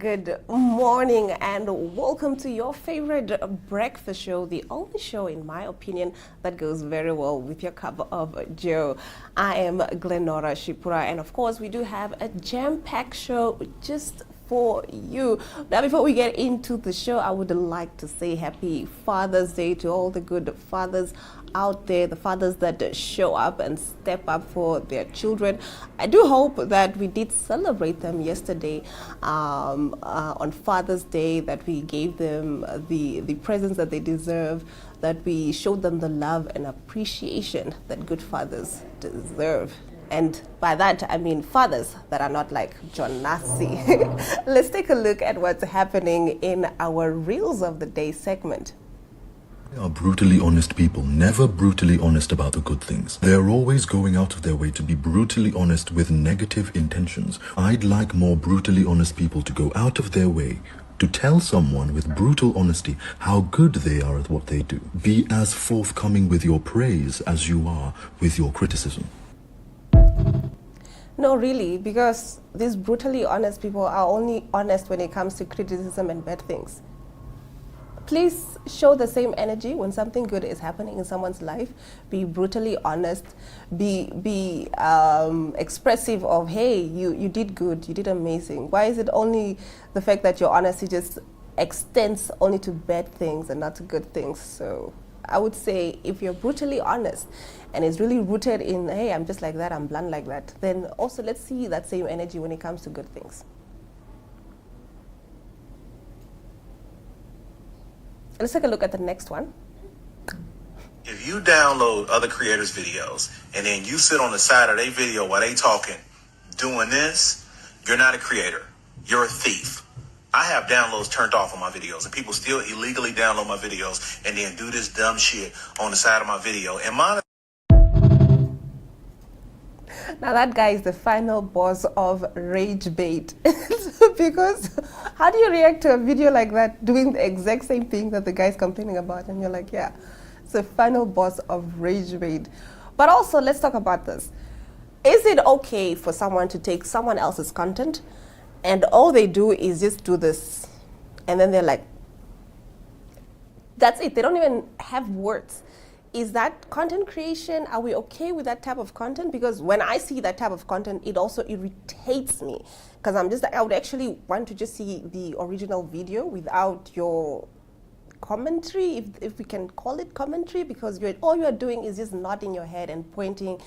good morning and welcome to your favorite breakfast show, the only show, in my opinion, that goes very well with your cup of joe. I am Glenora Shipura, and of course we do have a jam-packed show just for you. Now, before we get into the show, I would like to say happy Father's Day to all the good fathers out there, the fathers that show up and step up for their children. I do hope that we did celebrate them yesterday on Father's Day, that we gave them the presents that they deserve, that we showed them the love and appreciation that good fathers deserve. And by that, I mean fathers that are not like John Nassi. Let's take a look at what's happening in our Reels of the Day segment. They are brutally honest people, never brutally honest about the good things. They are always going out of their way to be brutally honest with negative intentions. I'd like more brutally honest people to go out of their way to tell someone with brutal honesty how good they are at what they do. Be as forthcoming with your praise as you are with your criticism. No, really, because these brutally honest people are only honest when it comes to criticism and bad things. Please show the same energy when something good is happening in someone's life. Be brutally honest. Be expressive of, hey, you did good, you did amazing. Why is it only the fact that your honesty just extends only to bad things and not to good things? So I would say if you're brutally honest and it's really rooted in, hey, I'm just like that, I'm blunt like that, then also let's see that same energy when it comes to good things. Let's take a look at the next one. If you download other creators' videos and then you sit on the side of their video while they talking, doing this, you're not a creator. You're a thief. I have downloads turned off on my videos, and people still illegally download my videos and then do this dumb shit on the side of my video. And now that guy is the final boss of rage bait. Because how do you react to a video like that doing the exact same thing that the guy's complaining about? And you're like, yeah, it's the final boss of rage bait. But also, let's talk about this. Is it okay for someone to take someone else's content and all they do is just do this, and then they're like, that's it, they don't even have words? Is that content creation? Are we okay with that type of content? Because when I see that type of content, it also irritates me, because I'm just like, I would actually want to just see the original video without your commentary, if we can call it commentary, because all you're doing is just nodding your head and pointing,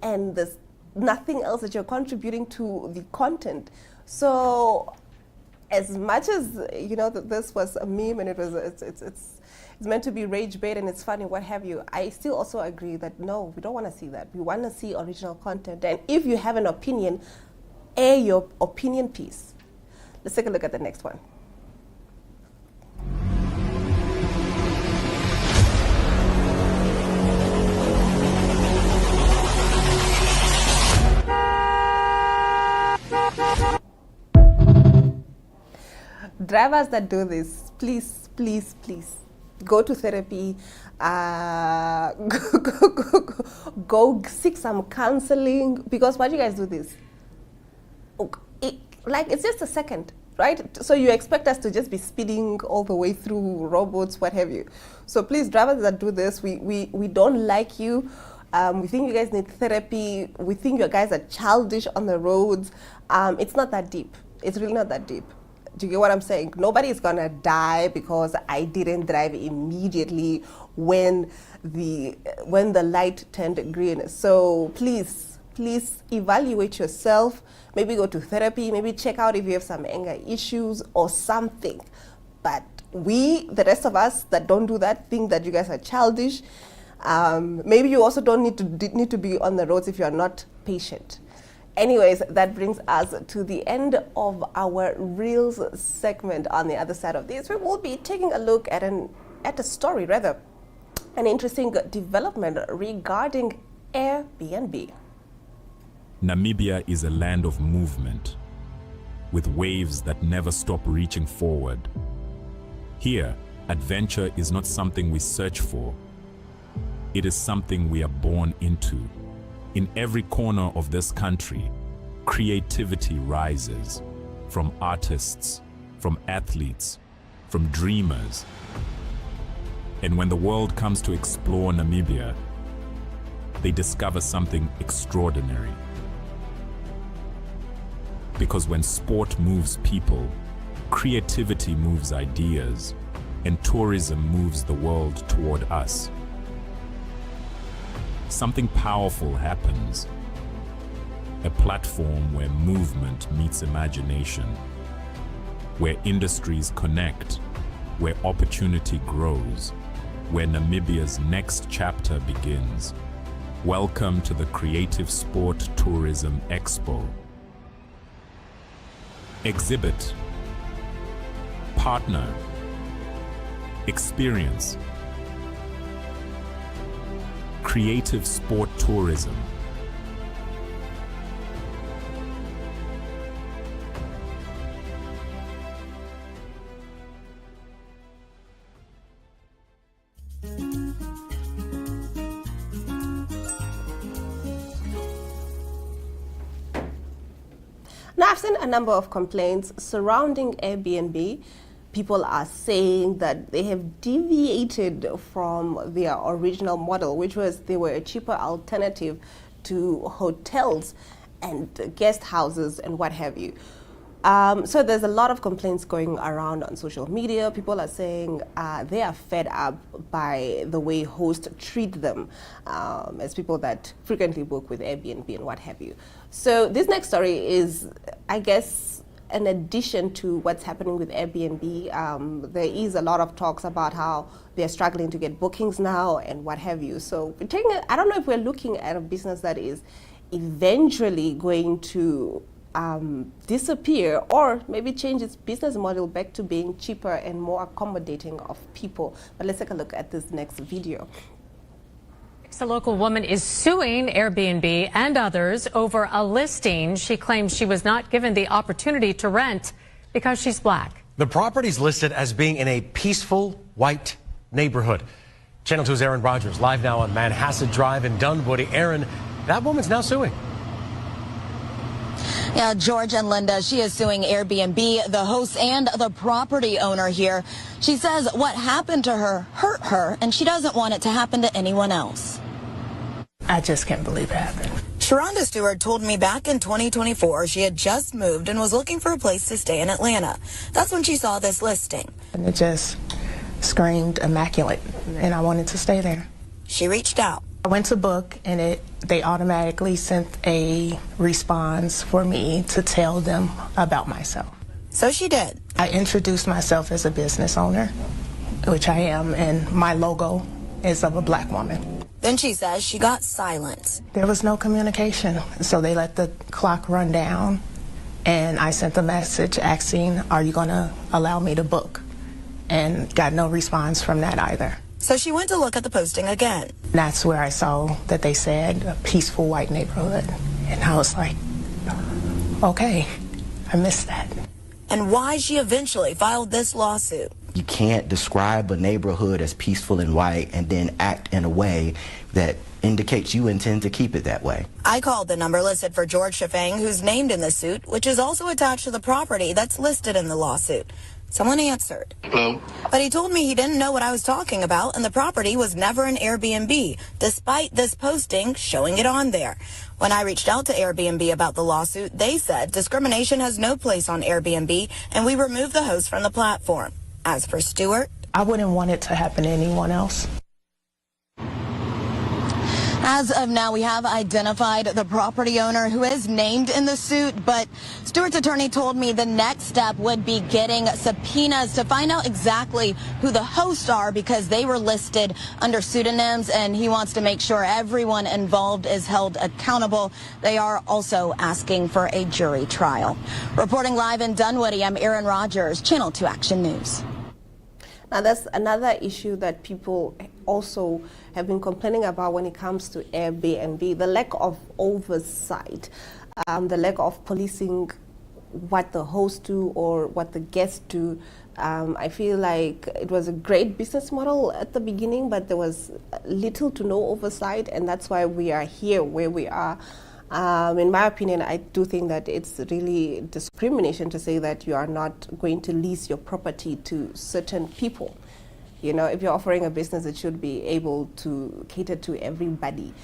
and there's nothing else that you're contributing to the content. So as much as, you know, that this was a meme and it's meant to be rage bait and it's funny, what have you, I still also agree that no, we don't want to see that. We want to see original content. And if you have an opinion, air your opinion piece. Let's take a look at the next one. Drivers that do this, please, please, please, go to therapy, go seek some counseling, because why do you guys do this? It's just a second, right? So you expect us to just be speeding all the way through robots, what have you. So please, drivers that do this, we don't like you. We think you guys need therapy. We think you guys are childish on the roads. It's not that deep. It's really not that deep. Do you get what I'm saying? Nobody is gonna die because I didn't drive immediately when the light turned green. So please evaluate yourself. Maybe go to therapy. Maybe check out if you have some anger issues or something. But the rest of us that don't do that, think that you guys are childish. Maybe you also don't need to be on the roads if you are not patient. Anyways, that brings us to the end of our Reels segment. On the other side of this, we will be taking a look at a story, rather, an interesting development regarding Airbnb. Namibia is a land of movement, with waves that never stop reaching forward. Here, adventure is not something we search for. It is something we are born into. In every corner of this country, creativity rises, from artists from athletes, from dreamers. And when the world comes to explore Namibia, they discover something extraordinary. Because when sport moves people, creativity moves ideas, and tourism moves the world toward us. Something powerful happens. A platform where movement meets imagination, where industries connect, where opportunity grows, where Namibia's next chapter begins. Welcome to the Creative Sport Tourism Expo. Exhibit, partner, experience. Creative Sport Tourism. Now, I've seen a number of complaints surrounding Airbnb. People are saying that they have deviated from their original model, which was they were a cheaper alternative to hotels and guest houses and what have you. So there's a lot of complaints going around on social media. People are saying they are fed up by the way hosts treat them as people that frequently book with Airbnb and what have you. So this next story is, I guess, an addition to what's happening with Airbnb. There is a lot of talks about how they're struggling to get bookings now and what have you. So we're taking I don't know if we're looking at a business that is eventually going to disappear or maybe change its business model back to being cheaper and more accommodating of people. But let's take a look at this next video. A local woman is suing Airbnb and others over a listing. She claims she was not given the opportunity to rent because she's black. The property's listed as being in a peaceful white neighborhood. Channel 2's Aaron Rogers live now on Manhasset Drive in Dunwoody. Aaron, that woman's now suing. Yeah, George and Linda, she is suing Airbnb, the host and the property owner here. She says what happened to her hurt her, and she doesn't want it to happen to anyone else. I just can't believe it happened. Sharonda Stewart told me back in 2024 she had just moved and was looking for a place to stay in Atlanta. That's when she saw this listing. And it just screamed immaculate, and I wanted to stay there. She reached out. I went to book, and they automatically sent a response for me to tell them about myself. So she did. I introduced myself as a business owner, which I am, and my logo is of a black woman. Then she says she got silence. There was no communication, so they let the clock run down, and I sent a message asking, are you going to allow me to book? And got no response from that either. So she went to look at the posting again. That's where I saw that they said a peaceful white neighborhood, and I was like, okay, I missed that. And why she eventually filed this lawsuit. You can't describe a neighborhood as peaceful and white and then act in a way that indicates you intend to keep it that way. I called the number listed for George Shafang, who's named in the suit, which is also attached to the property that's listed in the lawsuit. Someone answered. Hello? But he told me he didn't know what I was talking about, and the property was never an Airbnb, despite this posting showing it on there. When I reached out to Airbnb about the lawsuit, they said discrimination has no place on Airbnb, and we removed the host from the platform. As for Stewart, I wouldn't want it to happen to anyone else. as of now, we have identified the property owner who is named in the suit, but Stewart's attorney told me the next step would be getting subpoenas to find out exactly who the hosts are because they were listed under pseudonyms, and he wants to make sure everyone involved is held accountable. They are also asking for a jury trial. Reporting live in Dunwoody, I'm Aaron Rogers, Channel 2 Action News. Now, that's another issue that people also have been complaining about when it comes to Airbnb, the lack of oversight, the lack of policing what the hosts do or what the guests do. I feel like it was a great business model at the beginning, but there was little to no oversight, and that's why we are here where we are. In my opinion, I do think that it's really discrimination to say that you are not going to lease your property to certain people. You know, if you're offering a business, it should be able to cater to everybody,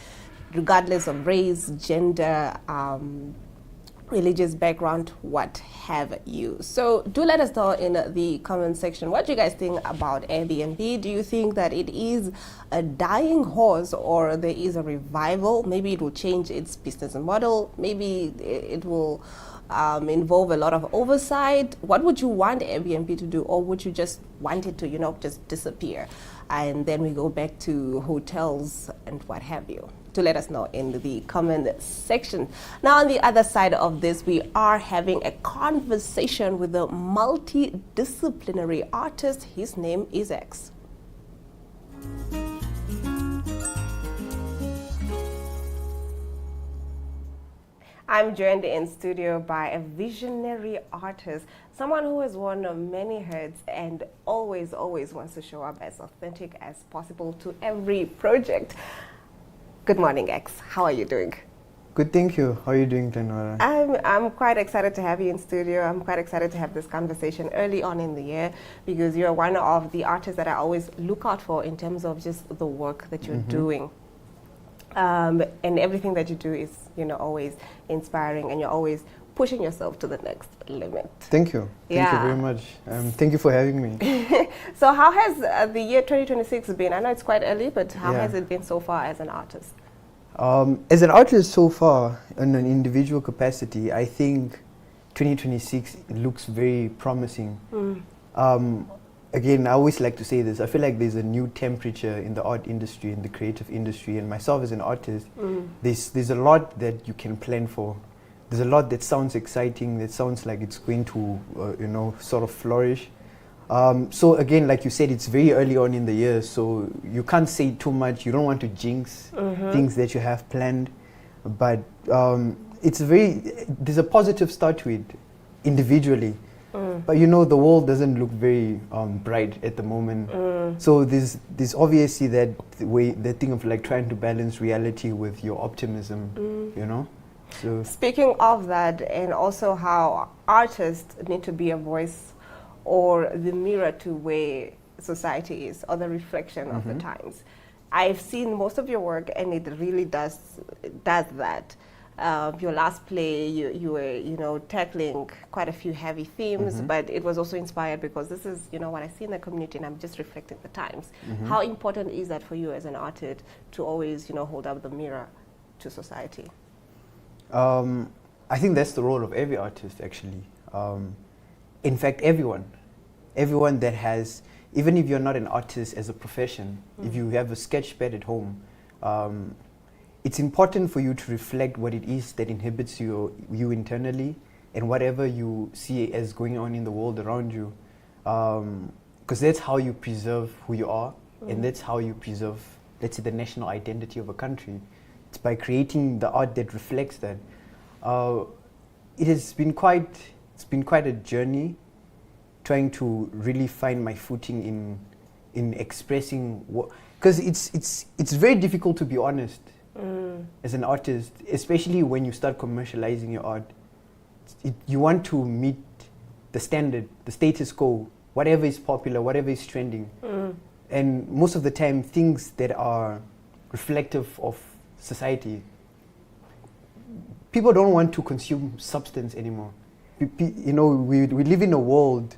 regardless of race, gender, religious background, what have you. So do let us know in the comment section what you guys think about Airbnb. Do you think that it is a dying horse, or there is a revival? Maybe it will change its business model. Maybe it will involve a lot of oversight. What would you want Airbnb to do, or would you just want it to, you know, just disappear? And then we go back to hotels and what have you. To let us know in the comment section. Now, on the other side of this, we are having a conversation with a multidisciplinary artist. His name is X. I'm joined in studio by a visionary artist, someone who has worn many hats and always wants to show up as authentic as possible to every project. Good morning, X. How are you doing? Good, thank you. How are you doing, Glenora? I'm quite excited to have you in studio. I'm quite excited to have this conversation early on in the year, because you're one of the artists that I always look out for in terms of just the work that you're doing. And everything that you do is, you know, always inspiring, and you're always pushing yourself to the next limit. Thank you. Thank you very much. Thank you for having me. So how has the year 2026 been? I know it's quite early, but how has it been so far as an artist? As an artist so far, in an individual capacity, I think 2026 looks very promising. Again, I always like to say this. I feel like there's a new temperature in the art industry, in the creative industry, and myself as an artist, there's a lot that you can plan for. There's a lot that sounds exciting, that sounds like it's going to, you know, sort of flourish. So again, like you said, it's very early on in the year, so you can't say too much. You don't want to jinx things that you have planned, but there's a positive start to it individually. But you know, the world doesn't look very bright at the moment. So there's obviously that thing of like trying to balance reality with your optimism, you know? So speaking of that, and also how artists need to be a voice or the mirror to where society is, or the reflection of the times. I've seen most of your work, and it really does that. Your last play, you were, you know, tackling quite a few heavy themes, but it was also inspired because this is, you know, what I see in the community, and I'm just reflecting the times. How important is that for you as an artist to always, you know, hold up the mirror to society? I think that's the role of every artist, actually. In fact, everyone that has, even if you're not an artist as a profession, if you have a sketch pad at home, it's important for you to reflect what it is that inhibits you internally, and whatever you see as going on in the world around you, because that's how you preserve who you are, and that's how you preserve, let's say, the national identity of a country. It's by creating the art that reflects that. It's been quite a journey, trying to really find my footing in expressing what, because it's very difficult to be honest as an artist, especially when you start commercializing your art. You want to meet the standard, the status quo, whatever is popular, whatever is trending, and most of the time things that are reflective of society. People don't want to consume substance anymore. You know, we live in a world,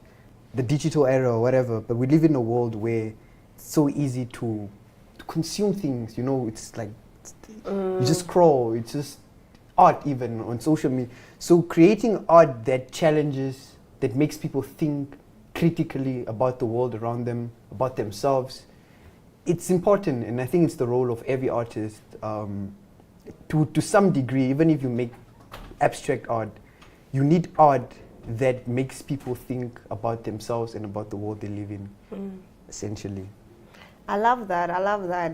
the digital era or whatever, but we live in a world where it's so easy to consume things. You know, it's like you just scroll. It's just art, even on social media. So creating art that challenges, that makes people think critically about the world around them, about themselves, it's important, and I think it's the role of every artist to some degree. Even if you make abstract art, you need art that makes people think about themselves and about the world they live in, essentially. I love that.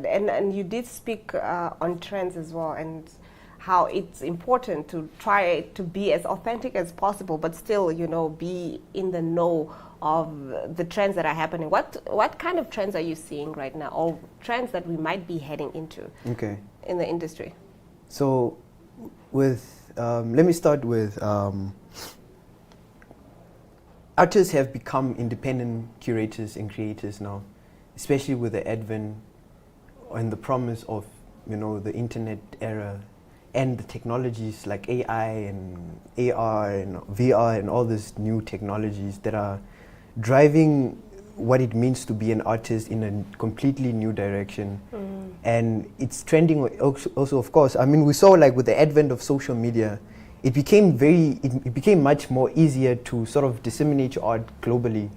And you did speak on trends as well, and how it's important to try to be as authentic as possible, but still, you know, be in the know of the trends that are happening. What kind of trends are you seeing right now, or trends that we might be heading into in the industry? So Let me start with artists have become independent curators and creators now, especially with the advent and the promise of, the internet era and the technologies like AI and AR and VR and all these new technologies that are driving what it means to be an artist in a completely new direction. And it's trending also, of course. I mean, we saw like with the advent of social media, it became much more easier to sort of disseminate your art globally,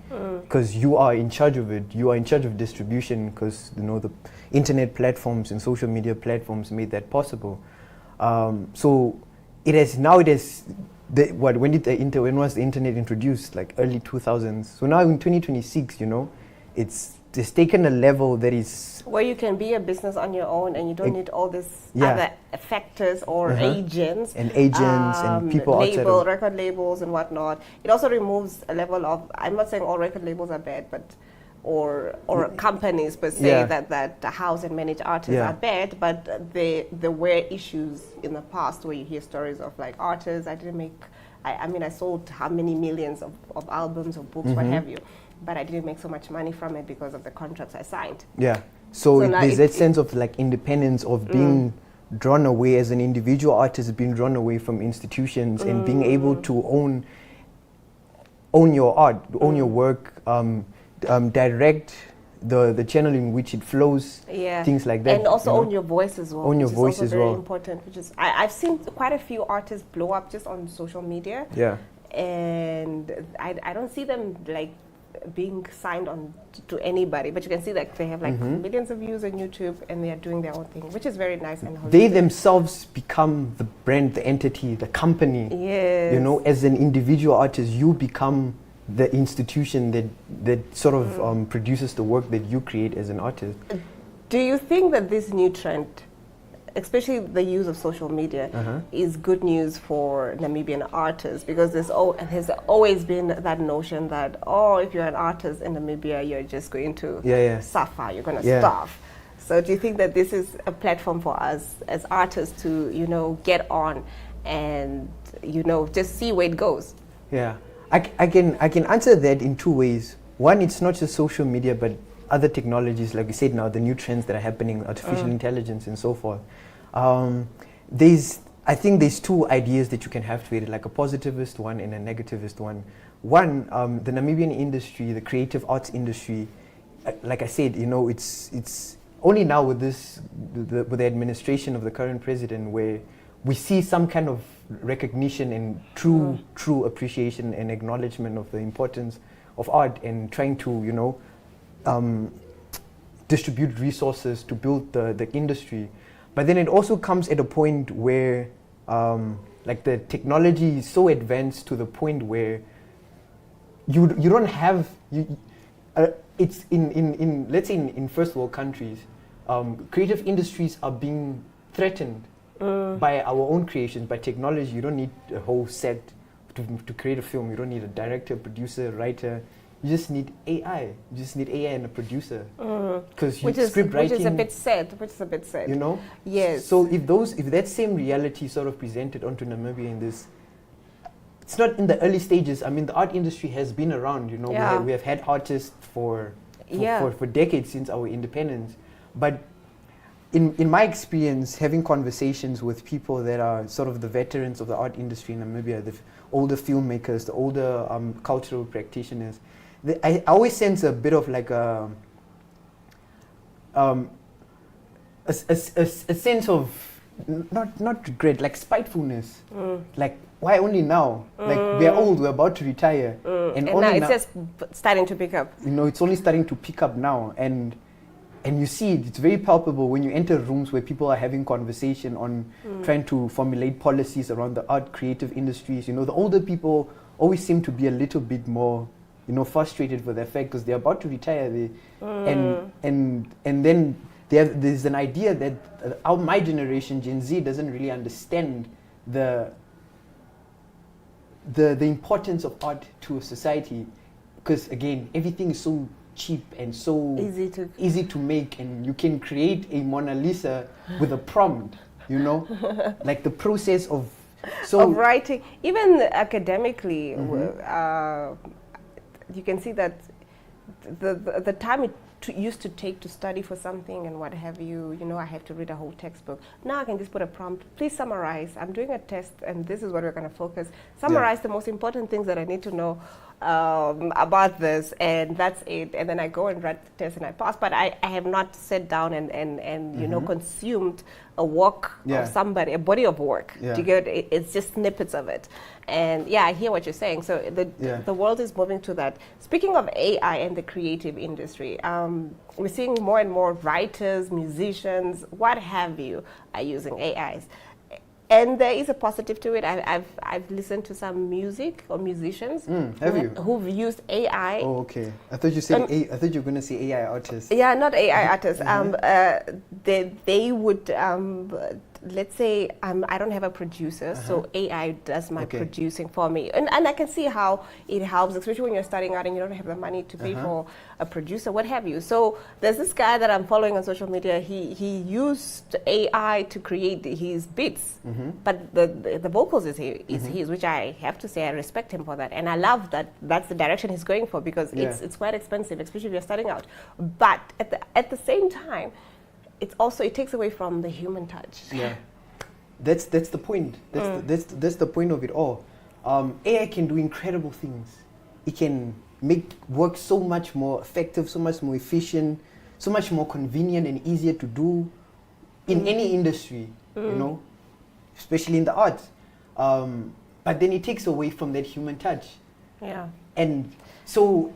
because you are in charge of it. You are in charge of distribution, because the internet platforms and social media platforms made that possible. So when was the internet introduced? Like early 2000s. So now in 2026, it's taken a level that is where you can be a business on your own, and you don't need all these other factors or agents and people record labels and whatnot. It also removes a level of, I'm not saying all record labels are bad, but or companies per se that house and manage artists are bad, but there were issues in the past where you hear stories of like artists, I sold how many millions of albums or books, what have you, but I didn't make so much money from it because of the contracts I signed. Yeah. So there's that sense of like independence of being drawn away as an individual artist, being drawn away from institutions and being able to own your art, own your work, direct the channel in which it flows, things like that. And also own your voice as well. Own your voice as well. Very important, which is, I've seen quite a few artists blow up just on social media. Yeah. And I don't see them like being signed on to anybody, but you can see that they have like millions of views on YouTube and they are doing their own thing, which is very nice and holistic. They themselves become the brand, the entity, the company. Yes. As an individual artist, you become the institution that sort of produces the work that you create as an artist. Do you think that this new trend, especially the use of social media, is good news for Namibian artists? Because there's always been that notion that, if you're an artist in Namibia, you're just going to suffer, you're going to starve. So do you think that this is a platform for us as artists to, get on and, just see where it goes? Yeah. I can answer that in two ways. One, it's not just social media, but other technologies, like we said now, the new trends that are happening, artificial intelligence and so forth. I think there's two ideas that you can have to it, like a positivist one and a negativist one. One, the Namibian industry, the creative arts industry, like I said, it's only now with with the administration of the current president where we see some kind of recognition and true appreciation and acknowledgement of the importance of art and trying to, distribute resources to build the industry. But then it also comes at a point where like the technology is so advanced to the point where you don't have it's in let's say in first world countries, creative industries are being threatened by our own creations, by technology. You don't need a whole set to create a film. You don't need a director, producer, writer. You just need AI. You just need AI and a producer. Because script writing, which is a bit sad. Yes. So if that same reality sort of presented onto Namibia in this, it's not in the early stages. I mean, the art industry has been around. We have had artists for decades since our independence. But in my experience, having conversations with people that are sort of the veterans of the art industry in Namibia, the older filmmakers, the older cultural practitioners, I always sense a bit of like a sense of not regret, like spitefulness. Like, why only now? Like, we are old, we're about to retire, and now it's just starting to pick up. It's only starting to pick up now, and you see it. It's very palpable when you enter rooms where people are having conversation on trying to formulate policies around the art creative industries. The older people always seem to be a little bit more, frustrated with the fact because they're about to retire. And then there's an idea that my generation, Gen Z, doesn't really understand the importance of art to a society, because again, everything is so cheap and so easy to make, and you can create a Mona Lisa with a prompt. you know, like the process of of writing, even academically, Mm-hmm. you can see that the time it used to take to study for something and what have you, you know, I have to read a whole textbook. Now I can just put a prompt, please summarize. I'm doing a test and this is what we're going to focus. Summarize the most important things that I need to know about this, and that's it. And then I go and write the test and I pass. But I have not sat down and you know, consumed a work of somebody, a body of work. Do you get it? It's just snippets of it. And yeah, I hear what you're saying. So the world is moving to that. Speaking of AI and the creative industry, we're seeing more and more writers, musicians, what have you, are using AIs. And there is a positive to it. I've listened to some music or musicians who've used AI. Oh, okay. I thought you said I thought you were going to say AI artists. Yeah, not AI artists. They would let's say I don't have a producer, so AI does my producing for me. And I can see how it helps, especially when you're starting out and you don't have the money to pay for a producer, what have you. So there's this guy that I'm following on social media. He used AI to create his beats, but the vocals is his, which I have to say I respect him for that. And I love that that's the direction he's going for, because it's quite expensive, especially if you're starting out. But at the same time, it takes away from the human touch. Yeah, that's the point. That's the point of it all. AI can do incredible things. It can make work so much more effective, so much more efficient, so much more convenient and easier to do in any industry. You know, especially in the arts. But then it takes away from that human touch. Yeah. And so,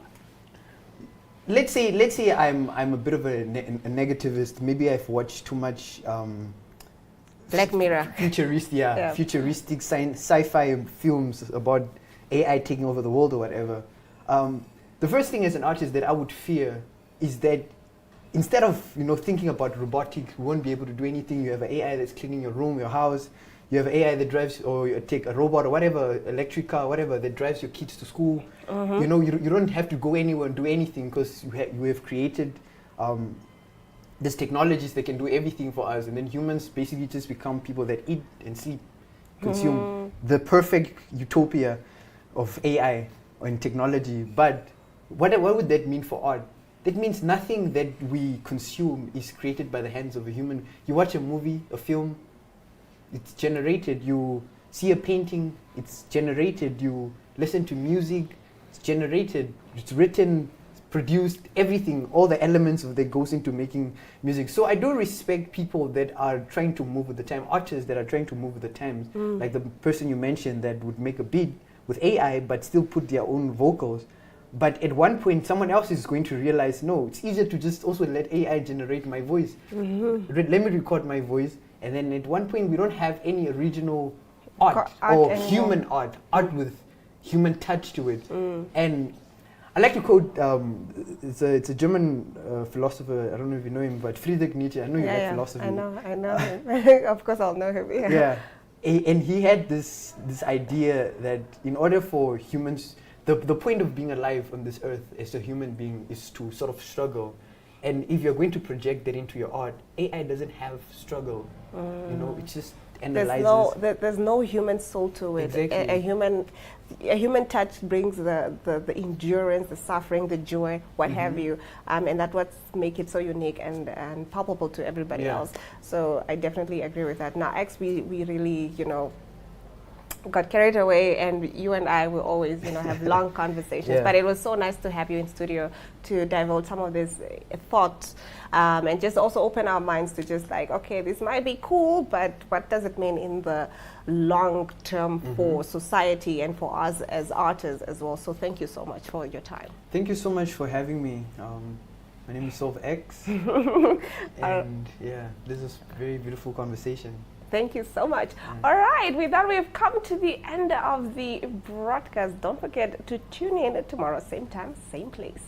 let's say I'm a bit of a negativist. Maybe I've watched too much Black Mirror, futuristic sci-fi films about AI taking over the world or whatever. The first thing as an artist that I would fear is that instead of thinking about robotics, we won't be able to do anything. You have an AI that's cleaning your room, your house. You have AI that drives, or you take a robot or whatever, electric car, whatever, that drives your kids to school. You know, you don't have to go anywhere and do anything, because you have created these technologies that can do everything for us, and then humans basically just become people that eat and sleep, consume the perfect utopia of AI and technology. But what would that mean for art? That means nothing that we consume is created by the hands of a human. You watch a movie, a film, it's generated. You see a painting, it's generated. You listen to music, it's generated. It's written, it's produced, everything, all the elements that goes into making music. So I do respect people that are trying to move with the time, artists that are trying to move with the times, like the person you mentioned that would make a beat with AI but still put their own vocals. But at one point, someone else is going to realize, no, it's easier to just also let AI generate my voice. Let me record my voice. And then at one point, we don't have any original art or human art with human touch to it. And I like to quote, it's a German philosopher, I don't know if you know him, but Friedrich Nietzsche. I know you like philosophy. I know him. Of course I'll know him. Yeah. And he had this idea that in order for humans, the point of being alive on this earth as a human being is to sort of struggle. And if you're going to project that into your art, AI doesn't have struggle. It just analyzes. There's no human soul to it. Exactly. A human touch brings the endurance, the suffering, the joy, what have you, and that's what makes it so unique and palpable to everybody else. So I definitely agree with that. Now, X, we really, got carried away, and you and I will always, have long conversations. But it was so nice to have you in studio to divulge some of these thoughts, and just also open our minds to just like, okay, this might be cool, but what does it mean in the long term for society and for us as artists as well? So thank you so much for your time. Thank you so much for having me. My name is Solve X, and this is a very beautiful conversation. Thank you so much. All right, with that, we've come to the end of the broadcast. Don't forget to tune in tomorrow, same time, same place.